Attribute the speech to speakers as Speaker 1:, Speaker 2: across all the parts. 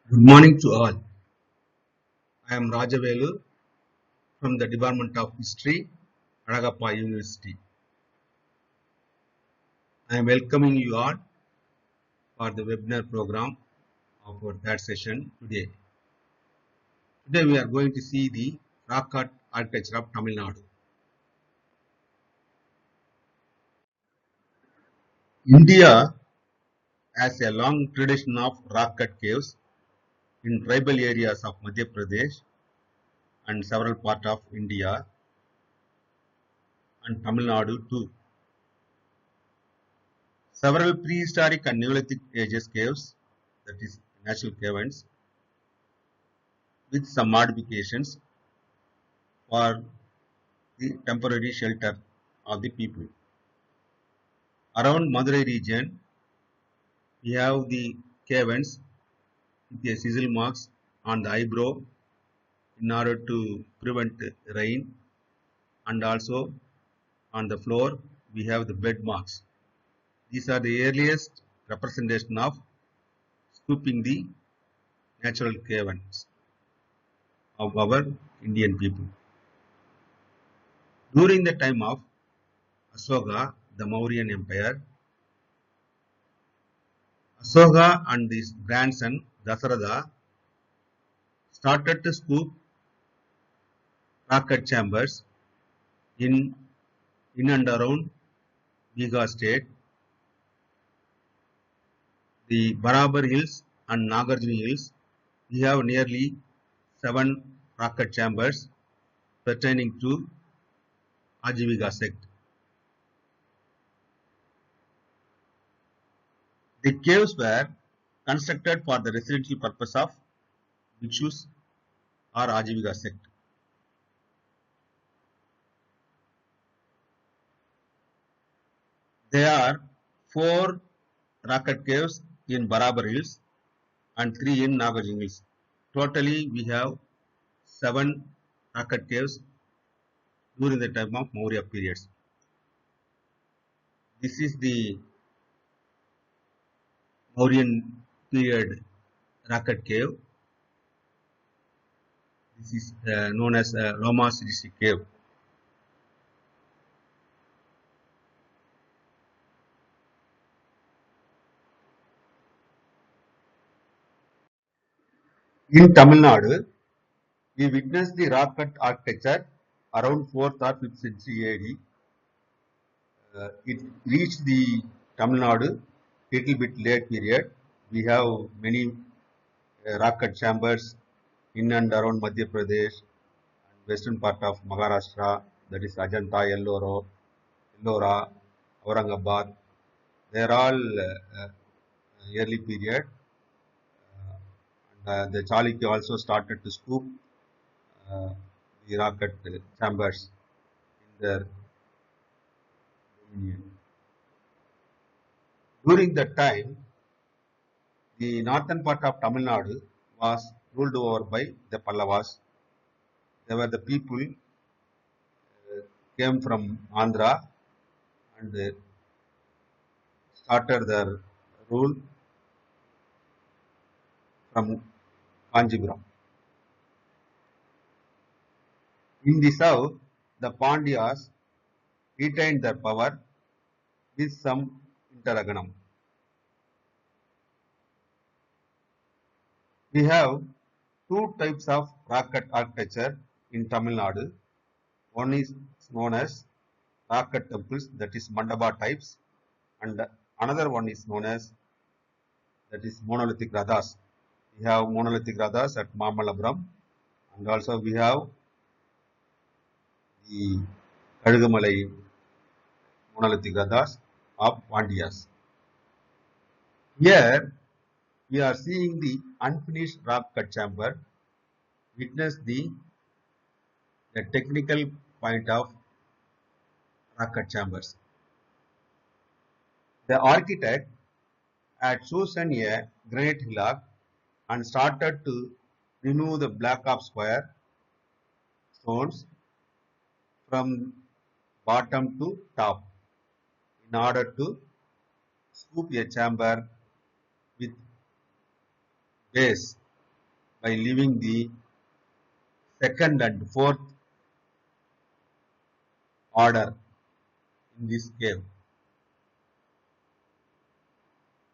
Speaker 1: Good morning to all. I am Rajavelu from the Department of History, Alagappa University. I am welcoming you all for the webinar program of our third session today. Today we are going to see the rock cut architecture of Tamil Nadu. India has a long tradition of rock cut caves in tribal areas of Madhya Pradesh and several parts of India and Tamil Nadu too. Several prehistoric and Neolithic ages caves, that is natural caverns, with some modifications for the temporary shelter of the people. Around Madurai region, we have the caverns with a sizzle marks on the eyebrow in order to prevent rain, and also on the floor we have the bed marks. These are the earliest representation of scooping the natural caverns of our Indian people. During the time of Asoka, the Mauryan Empire, Asoka and his grandson Dasaratha started to scoop rocket chambers in, in and around Bihar state, the Barabar Hills and Nagarjuna Hills. We have nearly 7 rocket chambers pertaining to Ajivika sect. The caves were constructed for the residential purpose of Bhikshus or Ajivika sect. There are 4 rocket caves in Barabar Hills and 3 in Nagarjuna Hills. Totally, we have 7 rocket caves during the time of Maurya periods. This is the Mauryan period rocket cave. This is known as Roma Sirisi cave. In Tamil Nadu, we witnessed the rock cut architecture around 4th or 5th century AD. It reached the Tamil Nadu little bit late period. We have many rock cut chambers in and around Madhya Pradesh and western part of Maharashtra, that is Ajanta, Ellora, Aurangabad. They are all early period. The Chalukya also started to scoop the rocket chambers in their dominion. During that time, the northern part of Tamil Nadu was ruled over by the Pallavas. They were the people came from Andhra and started their rule from Kanjipuram. In the south, the Pandyas retained their power with some interaganum. We have 2 types of rocket architecture in Tamil Nadu. One is known as rocket temples, that is Mandapa types, and another one is known as, that is monolithic rathas. We have monolithic rathas at Mamallapuram, and also we have the Kadugamalai monolithic rathas of Pandyas. Here we are seeing the unfinished rock cut chamber. Witness the technical point of rock cut chambers. The architect had chosen a granite hillock and started to remove the black of square stones from bottom to top in order to scoop a chamber with base by leaving the second and fourth order in this cave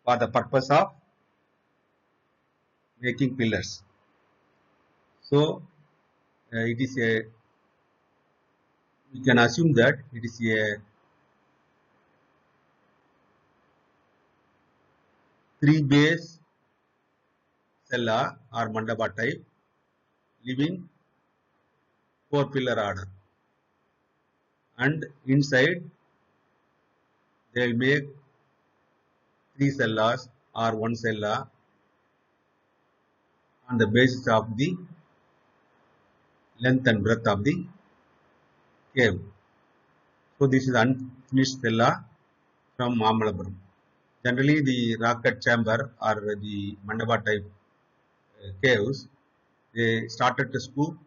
Speaker 1: for the purpose of making pillars. So it is a, we can assume that it is a 3-base cella or mandapa type living 4-pillar order, and inside they will make 3 cellas or 1 cella on the basis of the length and breadth of the cave. So this is unfinished cella from Mamalapuram. Generally the rock cut chamber or the mandapa type caves, they started to scoop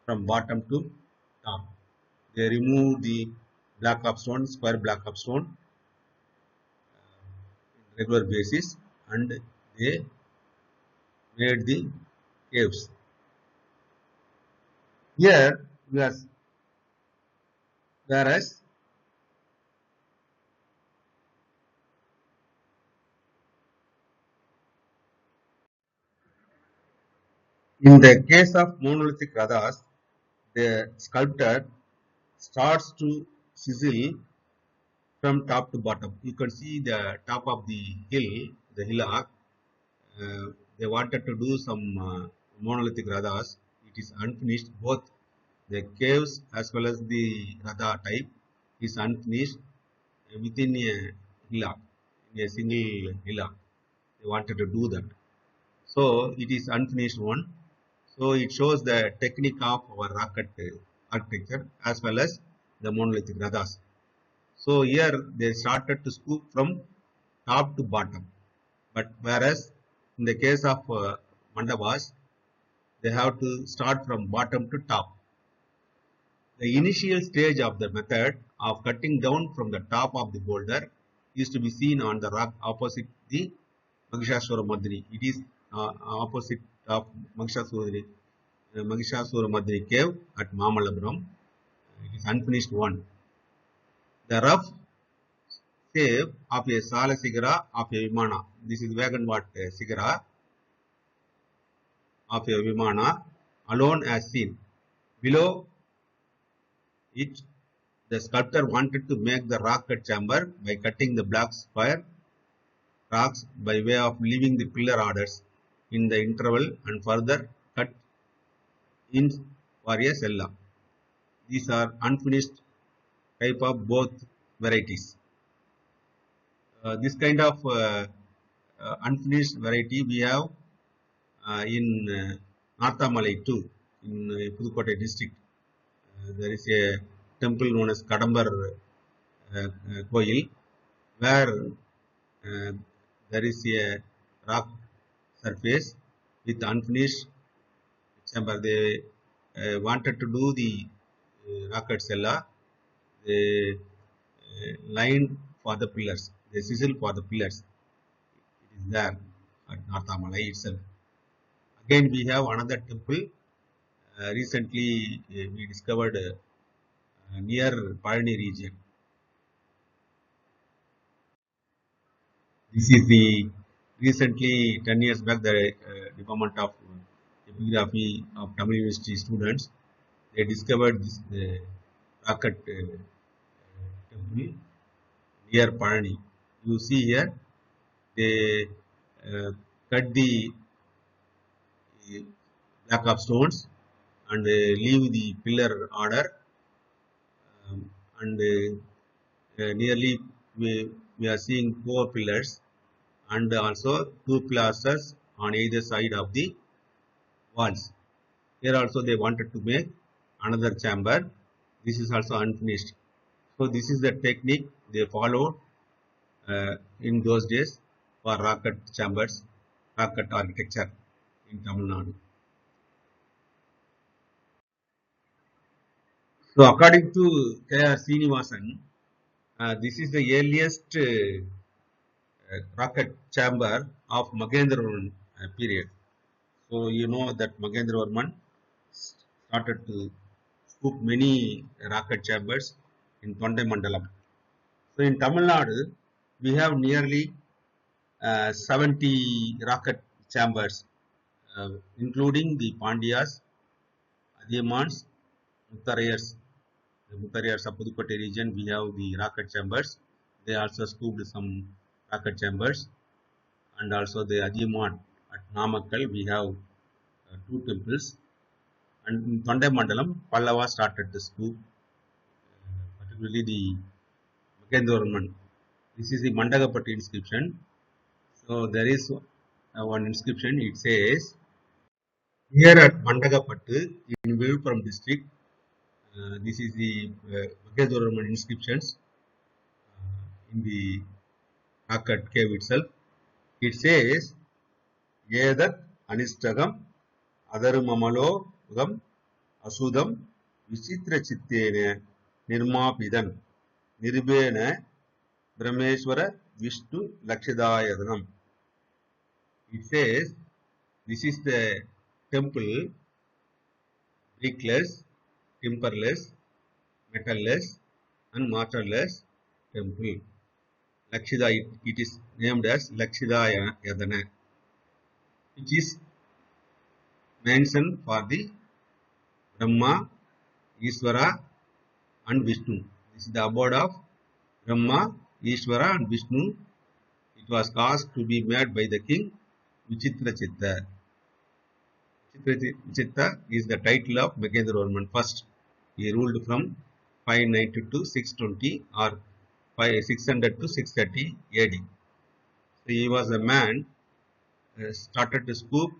Speaker 1: from bottom to top. They remove the block of stone, square block of stone in regular basis, and they made the caves. Here, whereas in the case of monolithic rathas, the sculptor starts to chisel from top to bottom. You can see the top of the hill, the hillock. They wanted to do some monolithic rathas. It is unfinished. Both the caves as well as the ratha type is unfinished within a hillock, in a single hillock. They wanted to do that. So it is unfinished one. So it shows the technique of our rocket architecture as well as the monolithic rathas. So here they started to scoop from top to bottom. But whereas in the case of mandavas, they have to start from bottom to top. The initial stage of the method of cutting down from the top of the boulder is to be seen on the rock opposite the Mahishasura Madri. It is opposite of Mahishasura Madri cave at Mamalapuram. It is unfinished one. The rough shape of a Sala Sigara of a Vimana. This is Wagonwart Sigara of a Vimana alone as seen. Below it, the sculptor wanted to make the rock cut chamber by cutting the black square rocks by way of leaving the pillar orders in the interval and further cut in for a cella. These are unfinished type of both varieties. This kind of unfinished variety we have in Nathamalai too, in Pudukkottai district. There is a temple known as Kadambar Koil, where there is a rock surface with unfinished chamber. They wanted to do the rocket cella. They lined for the pillars. They chisel for the pillars. It is there at Nathamalai itself. Again, we have another temple. Recently, we discovered near Palani region. This is the recently 10 years back the Department of Epigraphy of Tamil University students, they discovered this rocket temple near Palani. You see here they cut the block of stones and leave the pillar order, and nearly we are seeing 4 pillars and also 2 pilasters on either side of the walls. Here also they wanted to make another chamber. This is also unfinished. So this is the technique they followed in those days for rocket chambers, rocket architecture in Tamil Nadu. So according to K.R. Srinivasan, this is the earliest rocket chamber of Magendravarman period. So you know that Magendravarman started to scoop many rocket chambers in Tondai Mandalam. So in Tamil Nadu, we have nearly 70 rocket chambers, including the Pandyas, Adhimans, Muttarayars. The Muttarayars of Pudukkottai region, we have the rocket chambers. They also scooped some rocket chambers, and also the Adhiman at Namakkal, we have two temples. And in Tondai Mandalam, Pallava started the scoop, particularly the Magendravarman. This is the Mandagapatti inscription. So there is one inscription. It says, here at Mandagapattu in Viluppuram district, this is the Magendravarman inscriptions in the Rocket cave itself. It says, Edat Anistagam Adarumamalo Asudam Vichitra Chittene Nirmapidan Nirbena Brahmeshwara Vishnu Lakshidayadanam. It says, this is the temple, brickless, timberless, metalless, and mortarless temple. Lakshida, it is named as Lakshidayadana, which is mentioned for the Brahma, Ishvara, and Vishnu. This is the abode of Brahma, Ishvara, and Vishnu. It was caused to be made by the king Vichitra Chitta. Vichitra is the title of Magendravarman first. He ruled from 590 to 620 or 600 to 630 AD. So he was a man started to scoop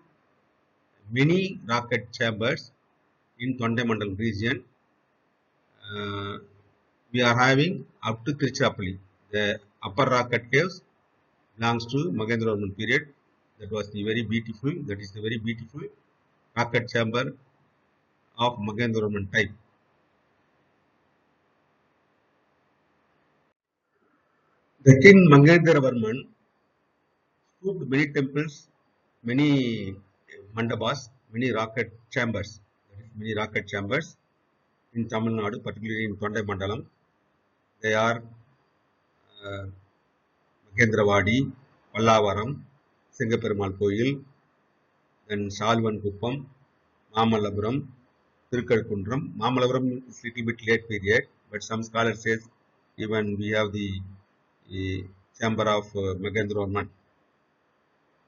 Speaker 1: many rocket chambers in Tondai region. We are having up to Tiruchirappalli. The upper rocket caves belongs to Magendravarman period. That was the very beautiful. That is the very beautiful rocket chamber of Magendravarman type. The king Magendravarman scooped many temples, many mandabas, many rocket chambers. That is, many rocket chambers in Tamil Nadu, particularly in Tondai Mandalam. They are Magendravadi, Pallavaram, Singaperumal Koil, then Salvan Kuppam, Mamalapuram, Tirukkalkundram. Mamalapuram is little bit late period, but some scholars says even we have the chamber of Magendravarman.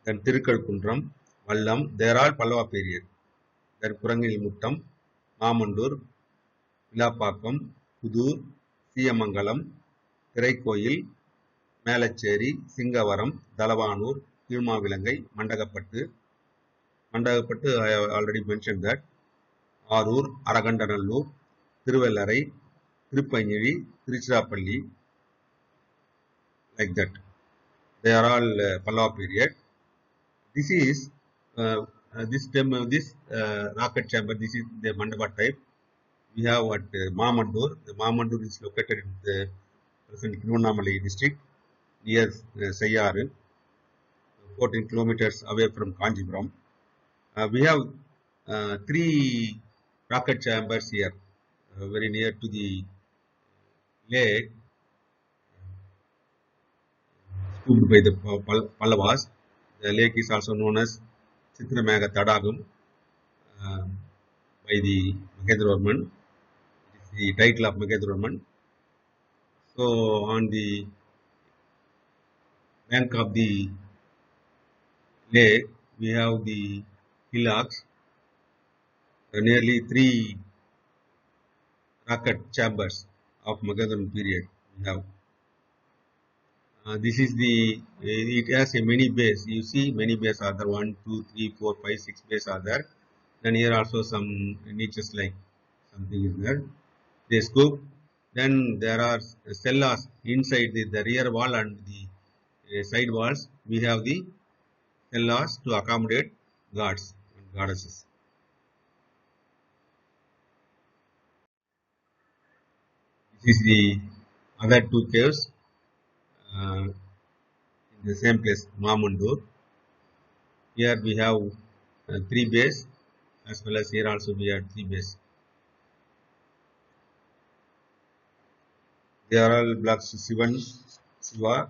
Speaker 1: Then Tirukkalkundram, Vallam, they are all Pallava period. Then Kurangil Mamandur, Vilapakam, Pudur, Siyamangalam, Thiraikoyil, Melacheri, Singavaram, Dalavanur, Thirumavilangai, Mandagapattu. Mandagapattu, I have already mentioned that. Arur, Aragandanallur, Thiruvellarai, Tiruppainiri, Tiruchirappalli, like that. They are all Pallava period. This is this rocket chamber. This is the Mandapa type. We have at Mamandur. The Mamandur is located in the present Tiruvannamalai district near Sayyaru, 14 kilometers away from Kanjipuram. We have 3 rocket chambers here, very near to the lake, scooped by the Pallavas. The lake is also known as Chitramega Tadagam by the Magendravarman. It is the title of Magendravarman. So on the bank of the lake, we have the hillocks, nearly 3 rocket chambers of Magadhan period we have. This is the, it has a many base. You see many bases are there, 1, 2, 3, 4, 5, 6 bases are there. Then here also some niches like something is there. They scoop. Then there are cellas inside the rear wall and the side walls. We have the cellas to accommodate gods and goddesses. This is the other 2 caves in the same place, Mamundur. Here we have three base, as well as here also we had three base. They are all blocks Sivan, Shiva,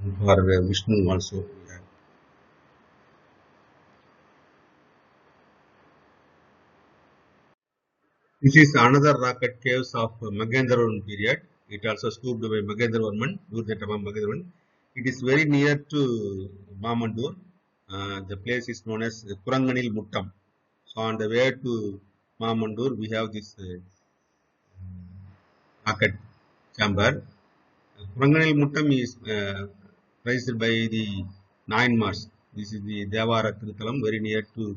Speaker 1: and for Vishnu also we had. This is another rocket caves of Magendravarman period. It also scooped by Magendravarman, Durjatama Magendravarman. It is very near to Mamandur. The place is known as Kuranganil Muttam. So on the way to Mamandur, we have this rocket chamber. Kuranganil Muttam is raised by the Nayanmars. This is the Devara Tiruthalam, very near to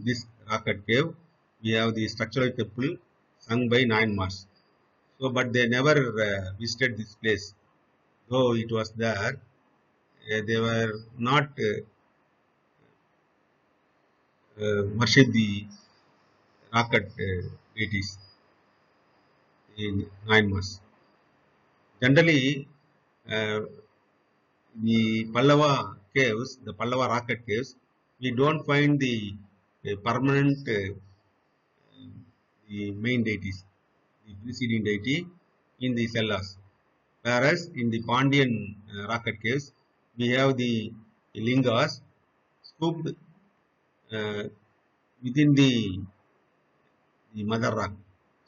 Speaker 1: this rocket cave. We have the structural temple sung by Nayanmars. So, but they never visited this place. Though it was there, they were not worship the rocket deities in Nayanmars. Generally, uh, the Pallava caves, the Pallava rocket caves, we don't find the permanent the main deities, the preceding deity in the cellas. Whereas in the Pandian rocket caves, we have the lingas scooped uh, within the mother rock.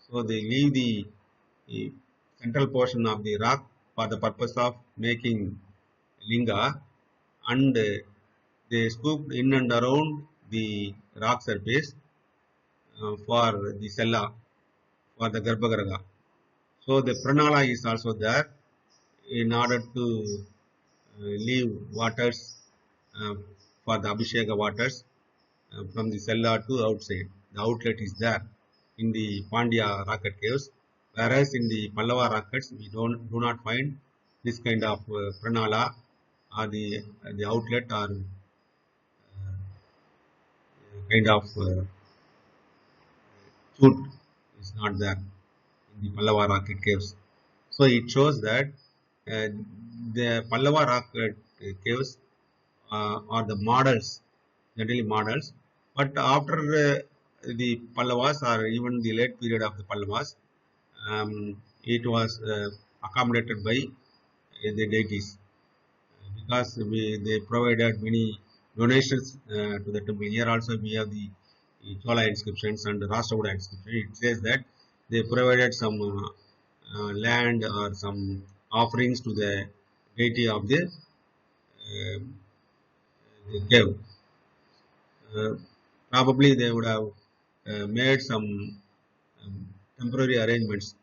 Speaker 1: So they leave the central portion of the rock for the purpose of making linga, and they scooped in and around the rock surface for the cella, for the Garbhagriha. So the pranala is also there in order to leave waters uh, for the Abhisheka waters from the cella to outside. The outlet is there in the Pandya rocket caves, whereas in the Pallava rockets we do not find this kind of pranala, or the outlet, or kind of chute is not there in the Pallava rocket caves. So it shows that uh, the Pallava rocket caves are the models, generally models. But after the Pallavas, or even the late period of the Pallavas, it was accommodated by the deities, because they provided many donations to the temple. Here also we have the Chola inscriptions and Rashtrakuta inscription. It says that they provided some land or some offerings to the deity of the cave. Uh, Probably they would have made some temporary arrangements.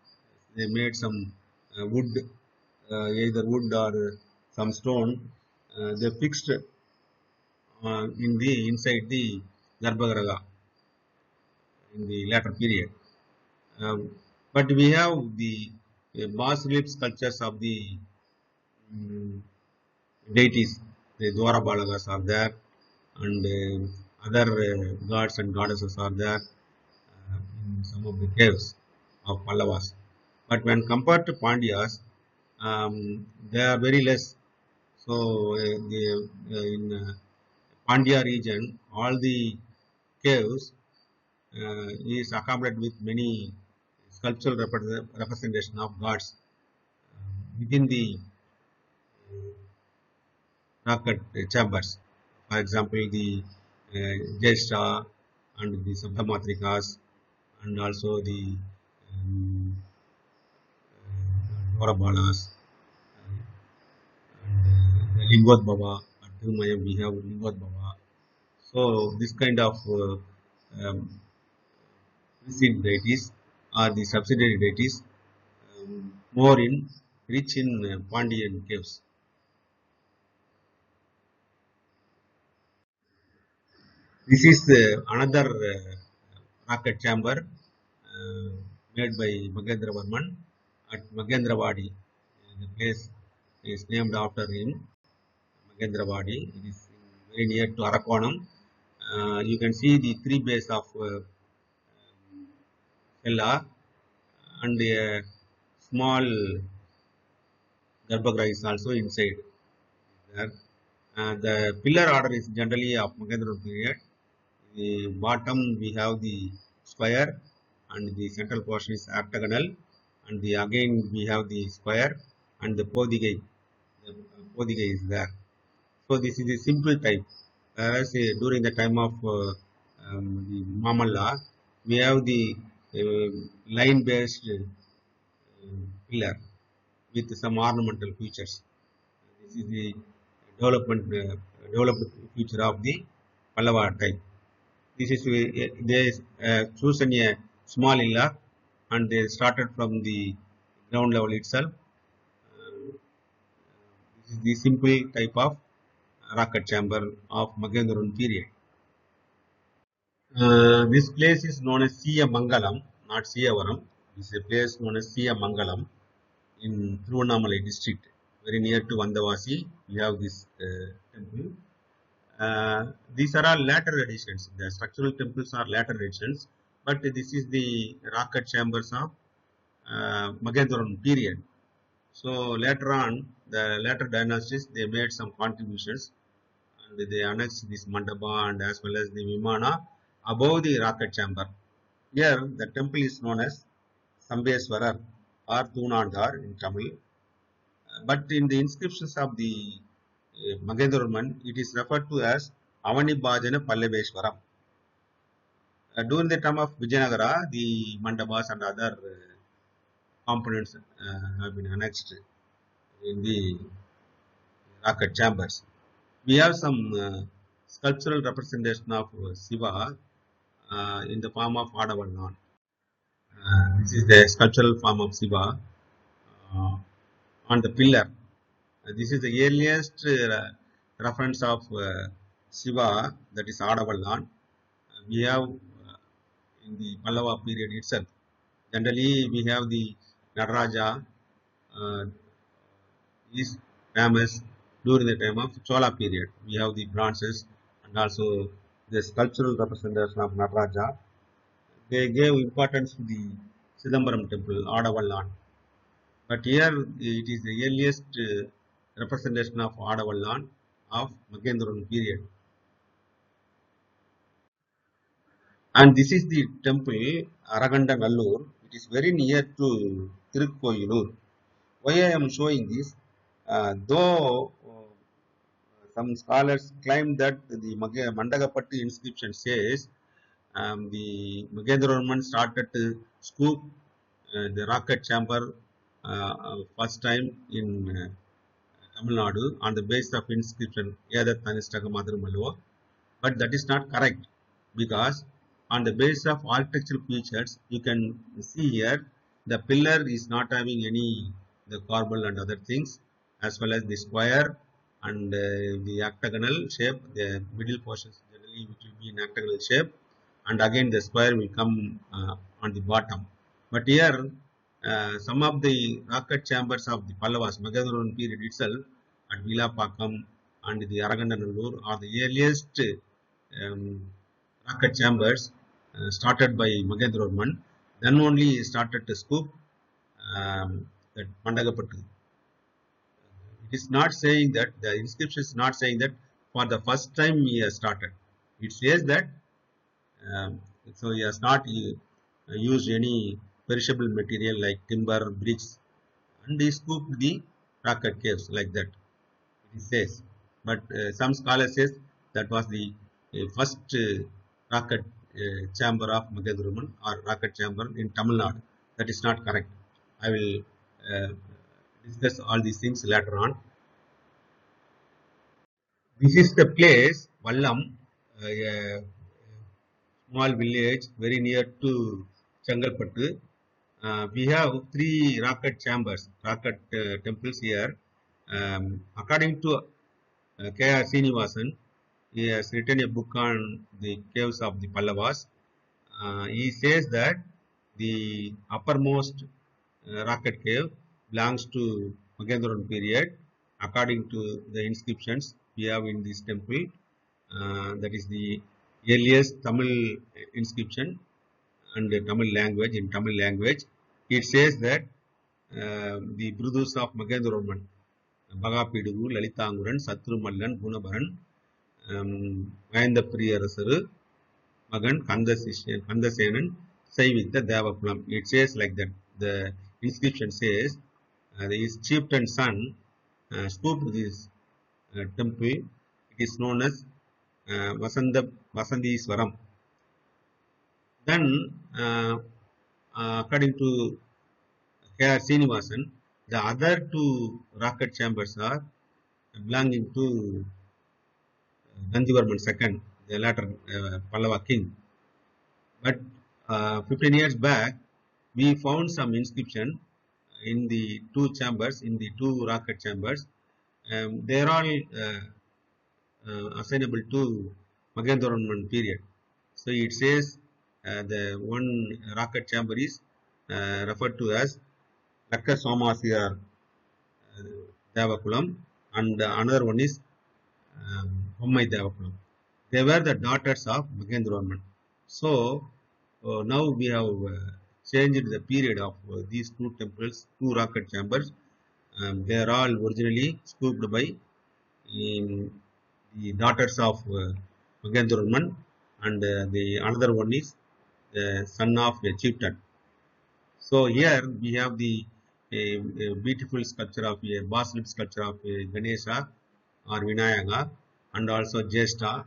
Speaker 1: They made some wood, either wood or some stone. They fixed in the inside the Garbhagriha in the later period. But we have the bas relief sculptures of the um, deities. The Dwara Balagas are there, and other gods and goddesses are there in some of the caves of Pallavas. But when compared to Pandyas, they are very less. So in Pandya region, all the caves is accommodated with many sculptural representation of gods within the rocket chambers. For example, the Jeshta and the Sabdamatrikas, and also the um, Dwarabalas, and Lingodbhava. At Thirumayam we have Lingodbhava. So this kind of preceding deities are the subsidiary deities, more in rich in Pandian caves. This is another rocket chamber made by Magendravarman at Magendravadi. The place is named after him, Magendravadi. It is very near to Arakonam. You can see the three bays of Cella, and a small Garbhagriha is also inside there. The pillar order is generally of Magendravarman period. The bottom we have the square, and the central portion is octagonal, and the again we have the square, and the podigai. The podigai is there. So this is a simple type. Whereas during the time of the Mamalla, we have the line-based pillar with some ornamental features. This is the developed feature of the Pallava type. This is they chosen a small hillock and they started from the ground level itself. This is the simple type of rocket chamber of Magendravarman period. This place is known as Siya Mangalam, not Siyavaram. This is a place known as Siya Mangalam in Thiruvannamalai district, very near to Vandavasi. We have this temple. These are all later additions. The structural temples are later additions, but this is the rocket chambers of Magendravarman period. So later on, the later dynasties, they made some contributions and they annexed this mandapa and as well as the vimana above the rocket chamber. Here, the temple is known as Sambeswarar or Tunandar in Tamil. But in the inscriptions of the Magendravarman, it is referred to as Avani Bhajana Pallaveshwaram. During the time of Vijayanagara, the mandabas and other components have been annexed in the rocket chambers. We have some sculptural representation of Shiva in the form of Adavallan. This is the sculptural form of Shiva on the pillar. This is the earliest reference of Shiva, that is Adavallan. We have in the Pallava period itself. Generally, we have the Nataraja is famous during the time of Chola period. We have the bronzes and also the sculptural representation of Nataraja. They gave importance to the Sidambaram temple, Adavallan. But here it is the earliest representation of Adavallan of Magendravarman period. And this is the temple Araganda Nallur. It is very near to Tirukkoyilur. Why I am showing this? Though some scholars claim that the Mandagapatti inscription says the Magendravarman started to scoop the rocket chamber first time in Tamil Nadu on the basis of inscription Edat Tanistaka Madhurumalluva, but that is not correct because on the basis of architectural features you can see here the pillar is not having any the corbel and other things, as well as the square and the octagonal shape. The middle portions generally which will be in octagonal shape, and again the square will come on the bottom. But here some of the rocket chambers of the Pallavas, Magendravarman period itself at Vilapakam and the Aragandanallur are the earliest rocket chambers started by Magendravarman. Then only started to scoop that Mandagapattu. It is not saying that, the inscription is not saying that for the first time he has started. It says that so he has not used any perishable material like timber, bricks, and he scooped the rocket caves like that. It says, but some scholars says that was the first rocket chamber of Magendravarman or rocket chamber in Tamil Nadu. That is not correct. I will discuss all these things later on. This is the place Vallam, a small village very near to Changalpattu. We have three rocket chambers, rocket temples here. According to K.R. Srinivasan, he has written a book on the caves of the Pallavas. He says that the uppermost rocket cave belongs to Magendravarman period. According to the inscriptions we have in this temple, that is the earliest Tamil inscription and Tamil language. In Tamil language, it says that the brothers of Magendravarman, Bagapidugu, Lalitanguran, Satrumallan, Gunabaran, Mayanda Priyarasaru, Magan, Kandasenan, Saivitha Devakulam. It says like that. The inscription says, his chieftain son scooped this temple. It is known as Vasandiswaram. Then, according to K.R. Srinivasan, the other two rocket chambers are belonging to Nandivarman II, the latter Pallava king. But 15 years back, we found some inscription in the two chambers, in the two rocket chambers. They are all assignable to Magendravarman period. So it says the one rocket chamber is referred to as Lakka Somasiyar Devakulam, and another one is Hommai Devakulam. They were the daughters of Magendravarman. So now we have changed the period of these two temples, two rocket chambers. They are all originally scooped by the daughters of Magendravarman, and the another one is the son of a chieftain. So here we have the beautiful sculpture of a bas-relief sculpture of Ganesha or Vinayaka, and also Jesta.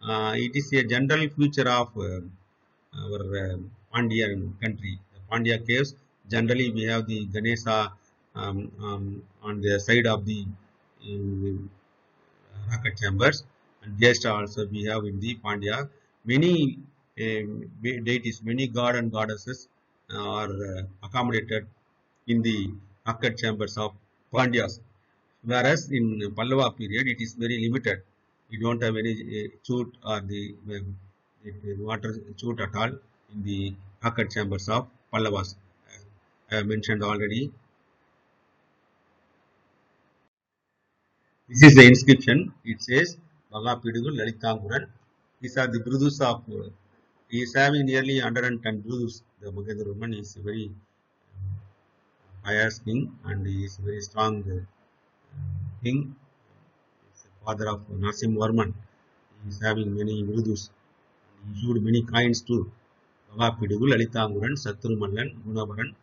Speaker 1: It is a general feature of our Pandyan country. The Pandya caves, generally we have the Ganesha on the side of the rocket chambers, and Jesta also we have in the Pandya. Many deities, many god and goddesses are accommodated in the rocket chambers of Pandyas. Whereas in Pallava period, it is very limited. We don't have any chute or the water chute at all in the rocket chambers of Pallavas. I have mentioned already. This is the inscription. It says Bagapidugu Lalitanguran. These are the Brudus of. He is having nearly 110 Brudus. The Magendravarman is a very pious king, and he is a very strong king. He is the father of Narasimhavarman. He is having many Brudus. He issued many coins too. Bagapidugu Lalitanguran, Satrumallan, Gunabaran,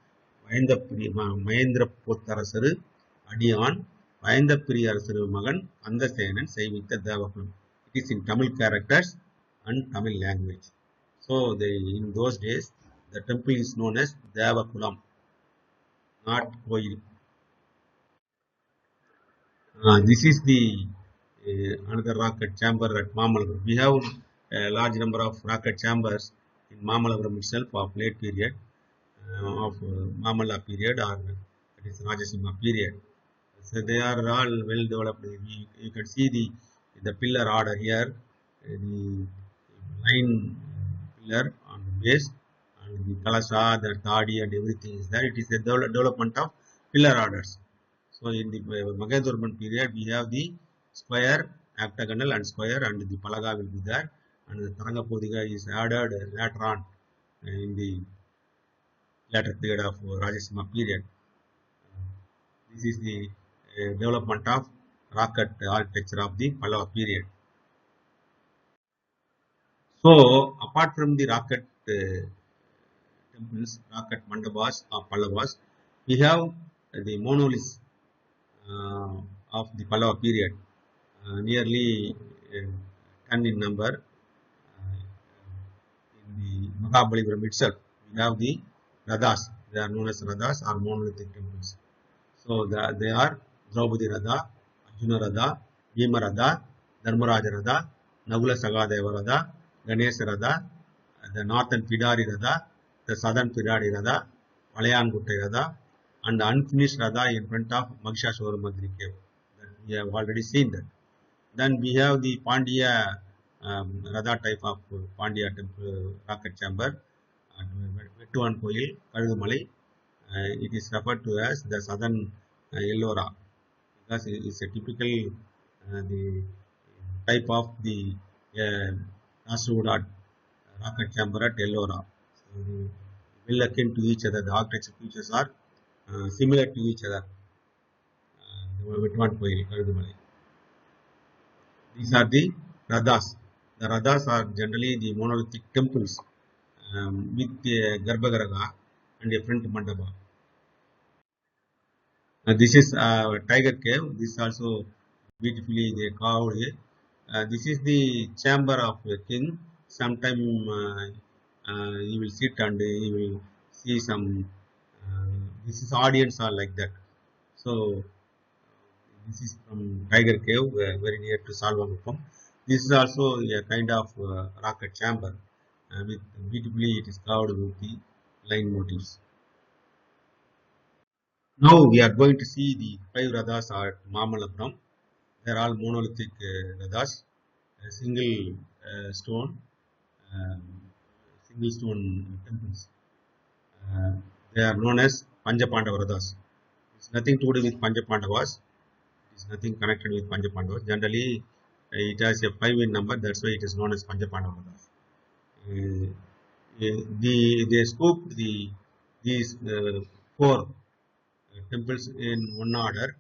Speaker 1: Mayendra Pottarasaru, Adiyan, Vayandapiriyarasaru Magan, Kandasenan, Saivitha Devakulam. It is in Tamil characters and Tamil language. So in those days, the temple is known as Devakulam, not Koil. This is the another rocket chamber at Mamalapuram. We have a large number of rocket chambers in Mamalapuram itself of late period, of Mamalla period, or that is Rajasimha period. So they are all well developed. You can see the pillar order here, the line pillar on the base, and the kalasha, the tadi, and everything is there. It is a development of pillar orders. So in the Magendravarman period, we have the square, octagonal, and square, and the palaga will be there, and the Tarangapodiga is added later on in the later period of Rajasimha period. This is the development of rocket architecture of the Pallava period. So apart from the rocket temples, rocket mandabas or Pallavas, we have the monoliths of the Pallava period, nearly 10 in number. In the Mahabalipuram itself, we have the Radhas. They are known as Radhas or monolithic temples. So they are Draupadi Radha, Arjuna Radha, Bhima Radha, Dharmaraja Radha, Nagula Sagadeva Radha, Ganesha Radha, the northern Pidari Radha, the southern Pidari Radha, Valayangutte Radha, and the unfinished Radha in front of Mahishasuramardhini cave. We have already seen that. Then we have the Pandya Radha type of Pandya temple rocket chamber at Vettuvan Koil, Kalugumalai. It is referred to as the southern Ellora, because it is a typical the type of the Kasaragod rocket chamber at Ellora. So well akin to each other. The architecture features are similar to each other. Vettuvan Koil, Karudumalai. These are the Radhas. The Radhas are generally the monolithic temples with a Garbhagriha and a front mandapa. This is Tiger Cave. This also beautifully they carved here. This is the chamber of the king. Sometime you will sit and you will see some. This is audience are like that. So this is from Tiger Cave, very near to Salvanguppam. This is also a kind of rocket chamber. With beautifully it is carved with the line motifs. Now we are going to see the five Radhas at Mamalapuram. They are all monolithic Radhas, a stone, um, single stone temples. Uh, they are known as Panjapandava Radhas. It's nothing to do with Panjapandavas. It's nothing connected with Panjapandavas. Generally, it has a 5 in number. That's why it is known as Panjapandava Radhas. They scooped these four temples in one order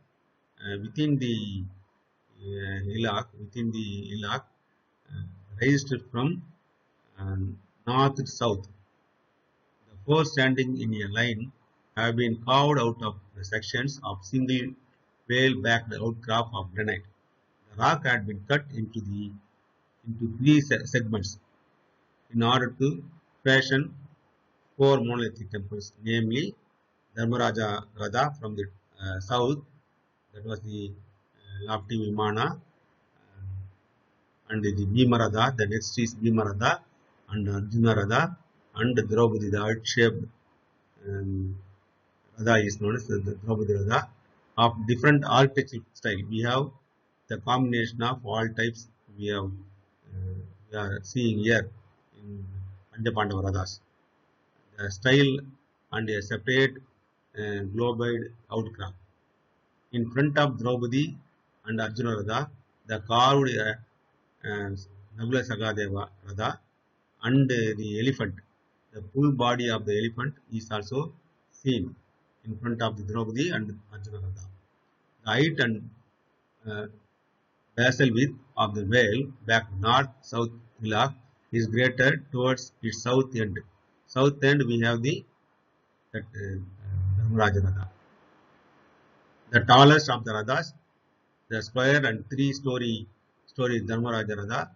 Speaker 1: within the Hillock, raised from north to south. The four standing in a line have been carved out of the sections of single whale-backed outcrop of granite. The rock had been cut into three segments in order to fashion four monolithic temples, namely Dharmaraja Radha from the south, that was the lofty Vimana, and the Bhima Radha, the next is Bhima Radha, and Arjuna Radha, and Draupadi, the heart-shaped Radha is known as the Draupadi Radha, of different architectural style. We have the combination of all types we are seeing here in Panjapandava Radhas. The style and a separate globoid outcrop. In front of Draupadi and Arjuna Radha, the carved Nagula Sagadeva Radha and the elephant, the full body of the elephant is also seen in front of the Draupadi and Arjuna Radha. The height and basal width of the whale back north-south hillock is greater towards its south end. South end we have that Dharmaraja Radha. The tallest of the Radhas, the square and three-story Dharmaraja Radha,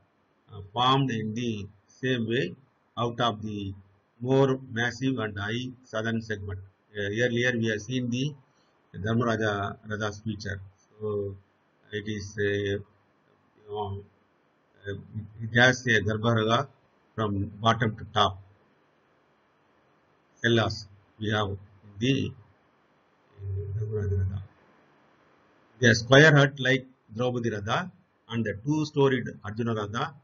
Speaker 1: formed in the same way out of the more massive and high southern segment. Earlier we have seen the Dharmaraja Radha's feature. So it is it has a Garbhagriha from bottom to top. Cellas we have in the Dharmaraja Radha. The square hut like Draupadi Radha and the two-storied Arjuna Radha,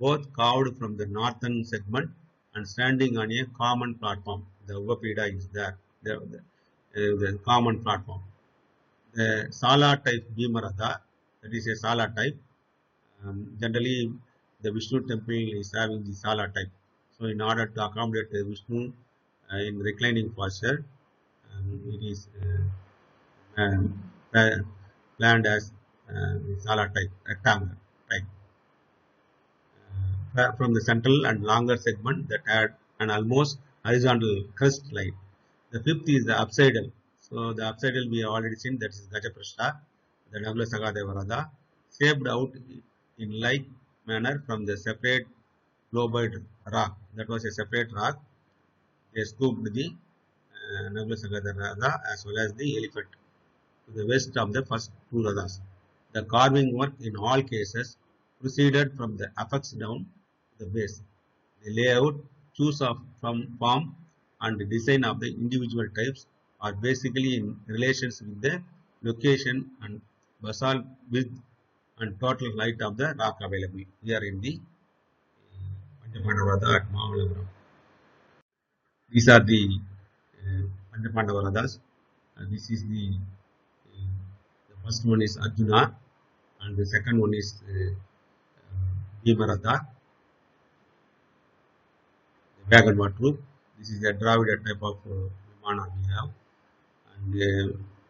Speaker 1: both carved from the northern segment and standing on a common platform. The Upapida is there, the common platform. The Sala type Bhima Radha, that is a Sala type. Generally, the Vishnu temple is having the Sala type. So, in order to accommodate the Vishnu in reclining posture, it is planned as Sala type, rectangular type. From the central and longer segment that had an almost horizontal crest line. The fifth is the upsidal. So the upsidal we have already seen, that is Gajaprashta, the Nagula Sagadeva Radha, shaped out in like manner from the separate globoid rock. That was a separate rock. They scooped the Nagula Sagadeva Radha as well as the elephant to the west of the first two Radhas. The carving work in all cases proceeded from the apex down to the base. The layout, choose of from form and the design of the individual types are basically in relations with the location and basal width and total height of the rock available here in the Panjapandava Radha at Mahabalipuram. These are the Panjapandava Radhas. This is the first one is Arjuna and the second one is Bhima Radha, the Vaganwa troop. This is a Dravida type of Vimana we have, and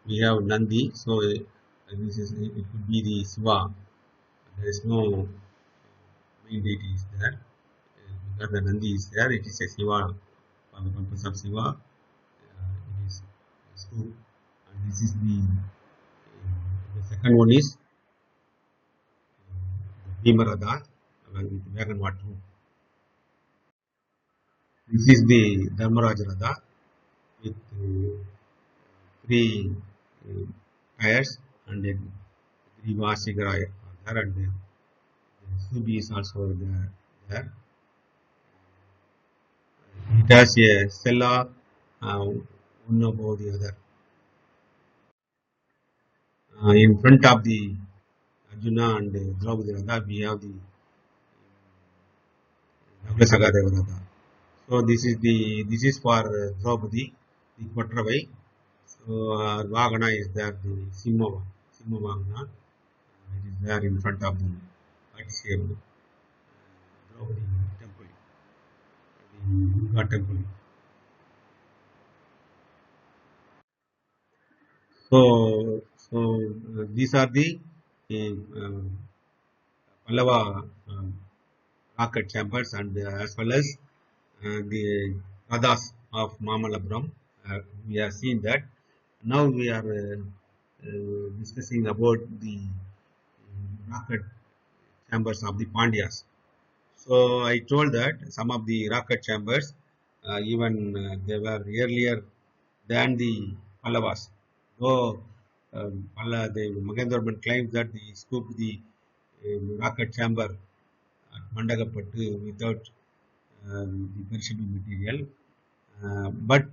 Speaker 1: we have Nandi. So This is it could be the Shiva. There is no main deity is there. Because the Nandi is there, it is a Shiva for the purpose of Shiva. It is a stoop. And this is the second one is the Bhimarada with wagon water. This is the Dharmaraj Radha with three tires and three Vasigara are there, and the Subi is also there. It has a cella, one above the other. In front of the Arjuna and Draupadi Radha, we have the Navlasaka Radha. So this is for Draupadi, the Quatravai. So Vagana is there, the Simha Vagana. It is there in front of the heart-shaped Draupadi temple, the Durga temple. So these are the uh, Pallava rocket chambers, and as well as the Radhas of Mamallapuram. We have seen that. Now we are discussing about the rocket chambers of the Pandyas. So I told that some of the rocket chambers, even they were earlier than the Pallavas. Though the Magendraman claims that they scooped the rocket chamber at Mandagapattu without the perishable material. But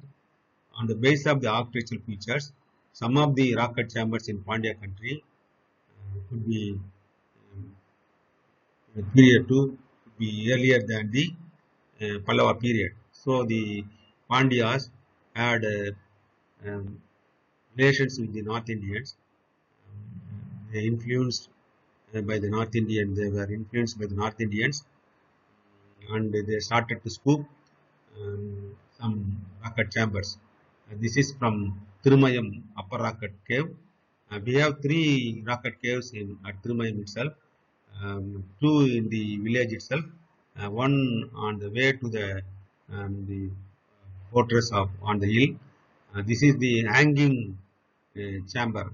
Speaker 1: on the basis of the architectural features, some of the rocket chambers in Pandya country could be period to be earlier than the Pallava period. So the Pandyas had relations with the North Indians. They influenced by the North Indians. They were influenced by the North Indians, and they started to scoop some rocket chambers. This is from Thirumayam Upper Rocket Cave. We have three rocket caves at Thirumayam itself, two in the village itself, one on the way to the fortress of on the hill. This is the hanging chamber,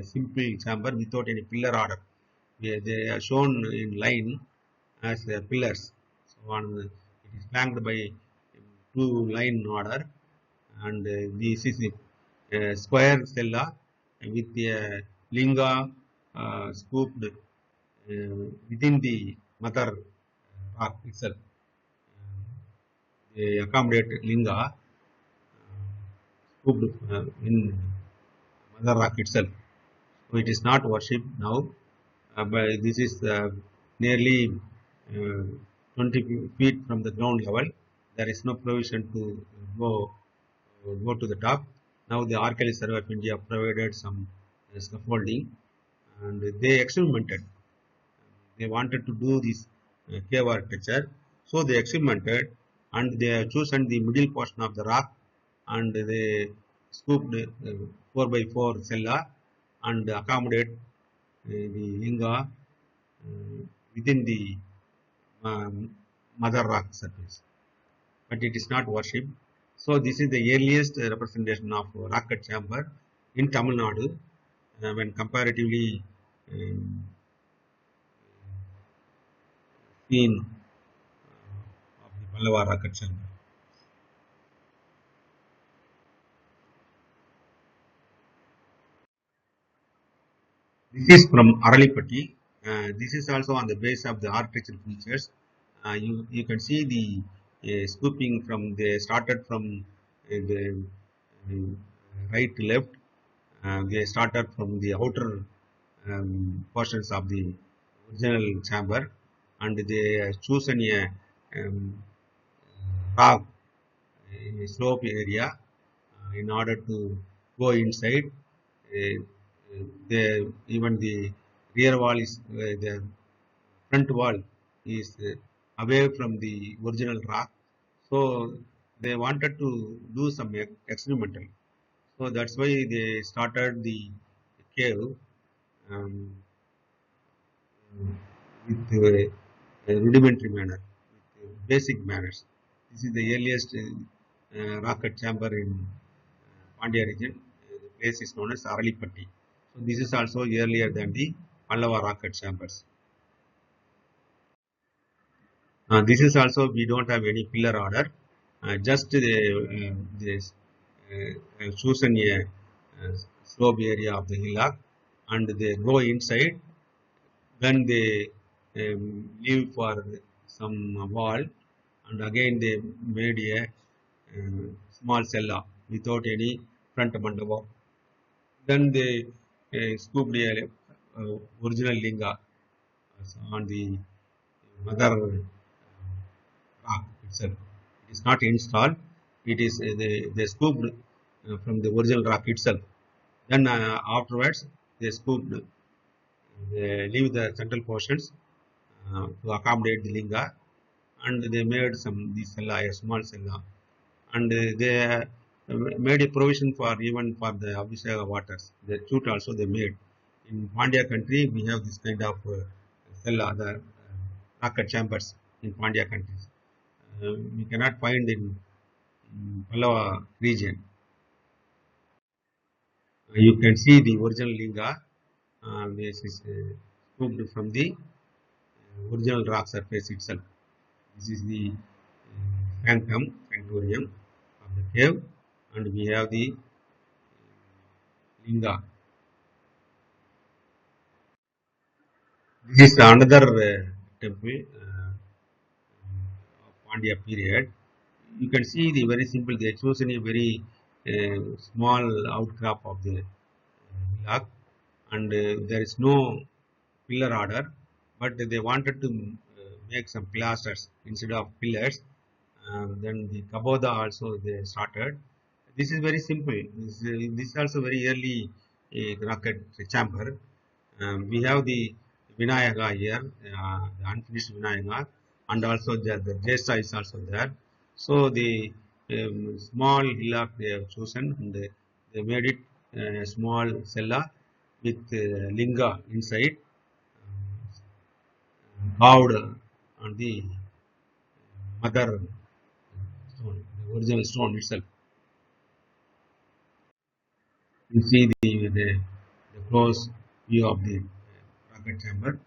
Speaker 1: simple chamber without any pillar order. They are shown in line as pillars. So it is flanked by two line order, and this is a square cella with a linga scooped within the mother rock itself. They accommodate linga scooped in mother rock itself. So it is not worship now, but this is nearly uh, 20 feet from the ground level. There is no provision to go to the top. Now the Archaeological Survey of India provided some scaffolding, and they experimented. They wanted to do this cave architecture, so they experimented, and they have chosen the middle portion of the rock, and they scooped 4 by 4 cella and accommodate the linga within the um, mother rock surface, but it is not worship. So this is the earliest representation of rocket chamber in Tamil Nadu when comparatively um, seen of the Pallava rocket chamber. This is from Aralipatti. This is also on the base of the architectural features. You can see the scooping from the started from the right to left. They started from the outer portions of the original chamber, and they chosen a rock slope area in order to go inside. Uh, the even the rear wall is the front wall is away from the original rock. So they wanted to do some experimental. So that's why they started the cave um, with a rudimentary manner, with basic manners. This is the earliest rocket chamber in Pandya region. The place is known as Aralipatti. So this is also earlier than the Pallava rocket chambers. This is also we don't have any pillar order. Just this chosen a slope area of the hillock, and they go inside. Then they leave for some wall, and again they made a small cella without any front mandapa. Then they scooped a original linga on the mother rock itself. It is not installed. It is they scooped from the original rock itself. Then afterwards they scooped. They leave the central portions to accommodate the linga, and they made some the cella, a small cella, and they made a provision for even for the Abhisheka waters. The chute also they made. In Pandya country, we have this kind of cella, the rocket chambers in Pandya countries. We cannot find in Pallava region. You can see the original linga. This is scooped from the original rock surface itself. This is the sanctorium of the cave, and we have the linga. This is another temple of Pandya period. You can see the very simple. They chosen a very small outcrop of the hillock, and there is no pillar order, but they wanted to make some pilasters instead of pillars. Then the kaboda also they started. This is very simple. This is also very early rocket chamber. We have the Vinayaka here, the unfinished Vinayaka, and also the Jesa is also there. So the small hillock they have chosen, and they made it a small cella with linga inside, carved on the mother stone, the original stone itself. You see the close view of the rocket chamber.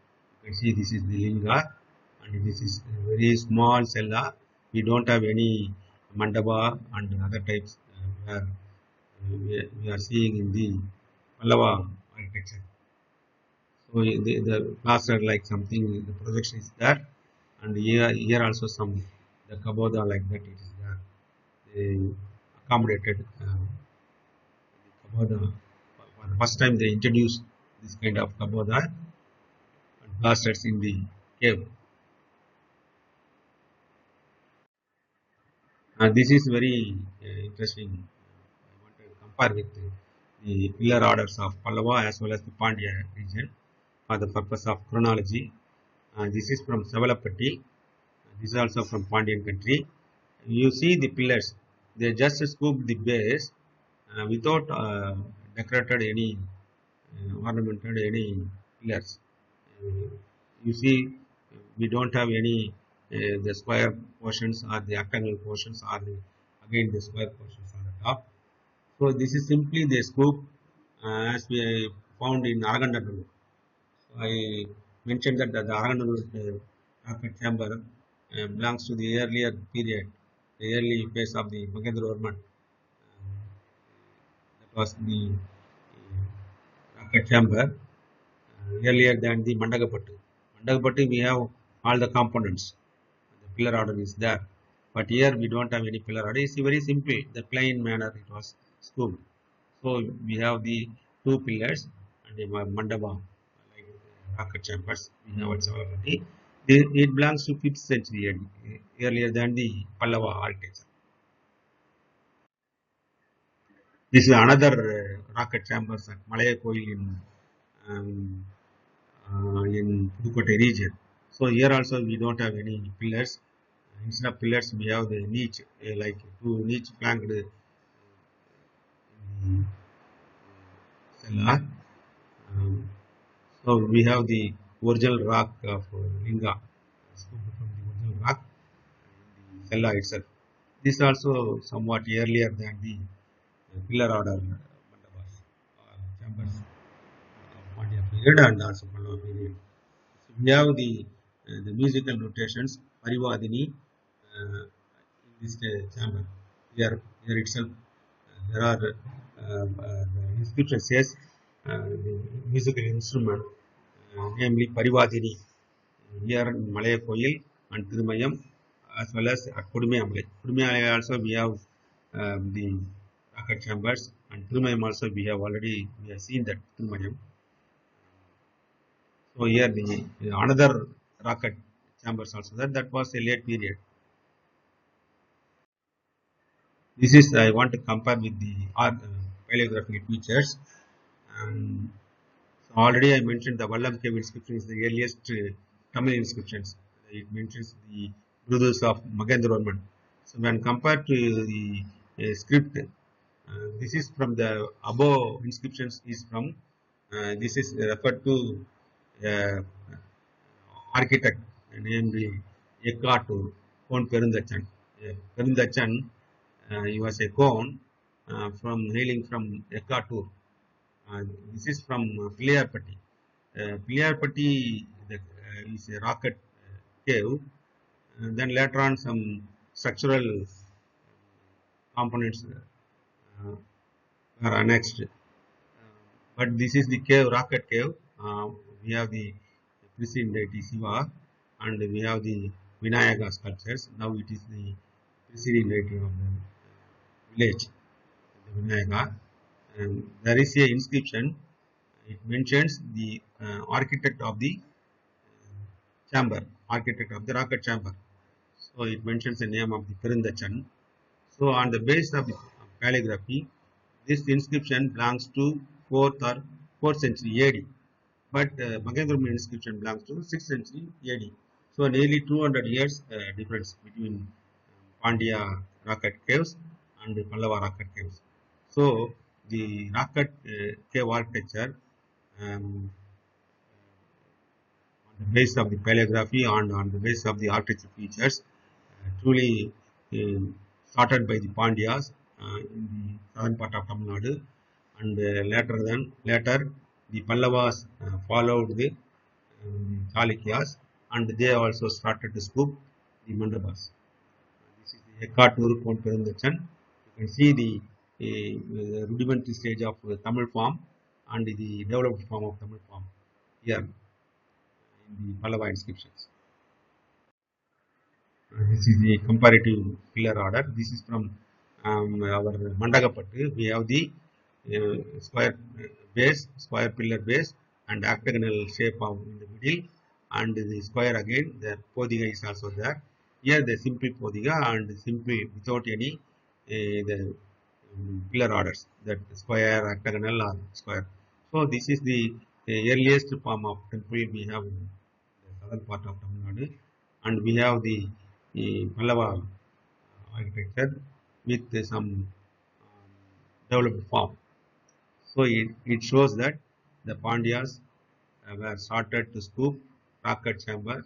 Speaker 1: You can see this is the linga, and this is a very small cella. We don't have any mandapa and other types where we are seeing in the Pallava architecture. So the plaster like something, the projection is there, and here also some the kaboda like that it is there. They accommodated kaboda. For the first time they introduced this kind of kaboda and plasters in the cave. This is very interesting. I want to compare with the pillar orders of Pallava as well as the Pandya region for the purpose of chronology. This is from Savalapatti. This is also from Pandyan country. You see the pillars. They just scooped the base without decorated any ornamented any pillars. Uh, you see, we don't have any the square portions or the rectangle portions or again the square portions on the top. So this is simply the scoop as we found in Aragandanur. So I mentioned that the Aragandanur rocket chamber belongs to the earlier period, the early phase of the Mahendravarman. That was the rocket chamber earlier than the Mandagapattu. Mandagapattu we have all the components. The pillar order is there. But here we don't have any pillar order. It's very simple. The plain manner it was scooped. So we have the two pillars and the mandapa like rocket chambers. We have at Savalapatti. It belongs to 5th century earlier than the Pallava architecture. This is another rocket chambers at Malaya Koil um, in Pudukkottai region. So here also we don't have any pillars. Instead of pillars, we have the niche, like two niche flanked cellar. Um, So we have the original rock of Linga, scooped from the original rock in the cella itself. This also somewhat earlier than the pillar order mandabas, chambers of Pandya period and also Pallava period. So we have the musical notations Parivadini in this chamber. Here itself there are the inscription says the musical instrument, namely Parivadini, here in Malaya Koil and Thirumayam, as well as at Kudumayamale. Kudumayamale also we have the rocket chambers, and Thirumayam also we have seen that Thirumayam. So here the another rocket chambers also that was a late period. This is I want to compare with the paleographic features. Um, so already I mentioned the Vallam cave inscription is the earliest Tamil inscriptions. It mentions the brothers of Magendravarman. So when compared to the script, this is from the above inscriptions is from. This is referred to uh, architect named Ekatu Kon Perundachan. Perundachan, he was a Kon from hailing from Ekatur. Uh, this is from Piliyarpatti. Piliyarpatti is a rocket cave. Then later on, some structural components are annexed. But this is the cave, rocket cave. We have the preceding deity Shiva, and we have the Vinayaka sculptures. Now it is the preceding deity of the village, the Vinayaka. And there is a inscription. It mentions the architect of the chamber, architect of the rocket chamber. So it mentions the name of the Perundachan. So on the basis of the calligraphy, this inscription belongs to 4th century AD. But Magendravarman inscription belongs to 6th century AD. So nearly 200 years difference between Pandya rocket caves and the Pallava rocket caves. So the rocket cave architecture um, on the basis of the paleography and on the basis of the architecture features truly started by the Pandyas in the southern part of Tamil Nadu, and later the Pallavas followed the Chalukyas, and they also started to scoop the Mandabas. This is the Hekatur Kon Perundachan. You can see the rudimentary stage of Tamil form and the developed form of Tamil form here in the Pallava inscriptions. This is the comparative pillar order. This is from our Mandagapattu. We have the square base, square pillar base, and octagonal shape of in the middle, and the square again. The podiga is also there. Here the simple podiga and simple without any the pillar orders, that square, octagonal, or square. So this is the earliest form of temple we have in the southern part of Tamil Nadu, and we have the Pallava architecture with some developed form. So it shows that the Pandyas were started to scoop rocket chamber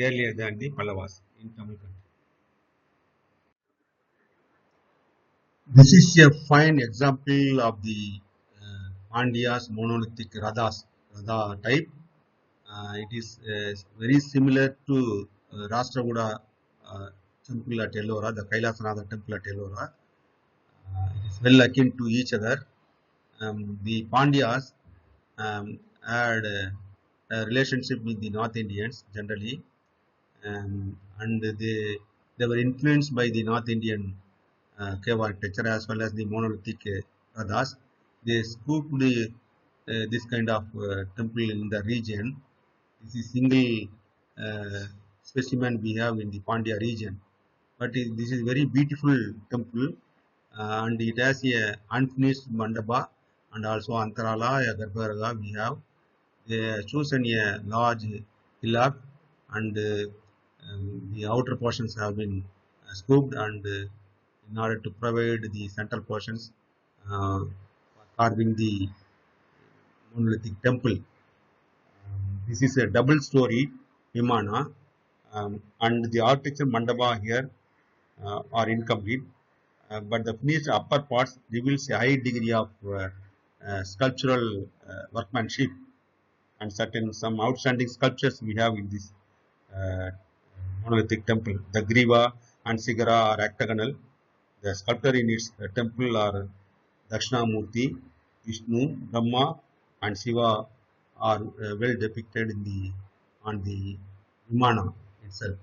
Speaker 1: earlier than the Pallavas in Tamil country. This is a fine example of the Pandya's monolithic Radha type. It is very similar to Rashtrakuda temple at Ellora, the Kailasanatha temple at Ellora. It is well akin to each other. The Pandyas had a relationship with the North Indians generally, and they were influenced by the North Indian cave architecture as well as the monolithic radhas. They scooped this kind of temple in the region. This is single specimen we have in the Pandya region, but this is very beautiful temple, and it has a unfinished mandapa and also antarala, a garbhagriha we have. They have chosen a large hillock, and the outer portions have been scooped, and in order to provide the central portions for carving the monolithic temple. This is a double story Vimana, and the architecture mandapa here are incomplete, but the finished upper parts reveals a high degree of sculptural workmanship, and some outstanding sculptures we have in this uh, monolithic temple. The Griva and Sigara are octagonal. The sculptor in its temple are Dakshinamurti, Vishnu, Brahma, and Shiva are well depicted in on the Vimana itself.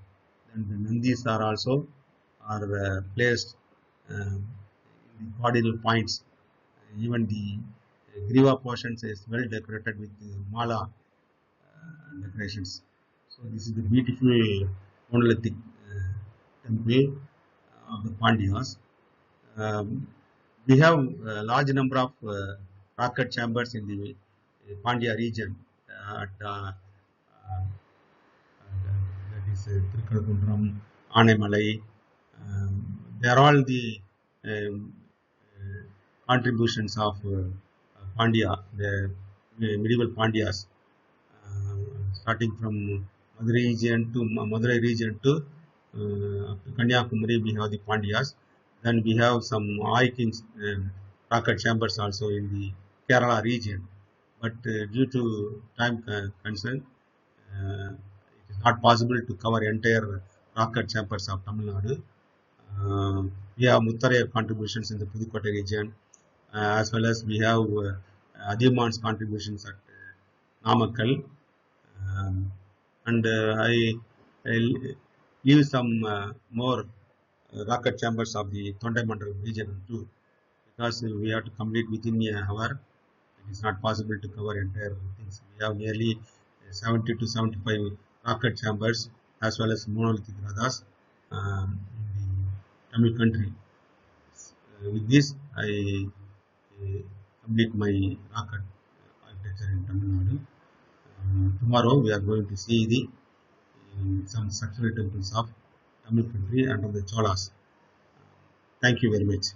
Speaker 1: And the Nandis are also placed in the cardinal points. Even the Griva portions is well decorated with mala decorations. So this is the beautiful monolithic temple of the Pandyas. Um, we have a large number of rocket chambers in the Pandya region at that is Trikalakuntram, Anemalai. They are all the um, contributions of Pandya, the medieval Pandyas, starting from Madurai region to up to Kanyakumari. We have the Pandyas. Then we have some eye kings rocket chambers also in the Kerala region. But due to time concern, it is not possible to cover entire rocket chambers of Tamil Nadu. We have Muttaraya contributions in the Pudukkottai region, as well as we have Adiyaman's contributions at Namakkal. And I leave some more rocket chambers of the Thondaimandalam region too, because we have to complete within an hour. It is not possible to cover entire things. We have nearly 70 to 75 rocket chambers as well as monolithic rathas in the Tamil country. With this, I complete my rocket architecture in Tamil Nadu. Tomorrow we are going to see the some structural temples of Tamil country and of the Cholas. Thank you very much.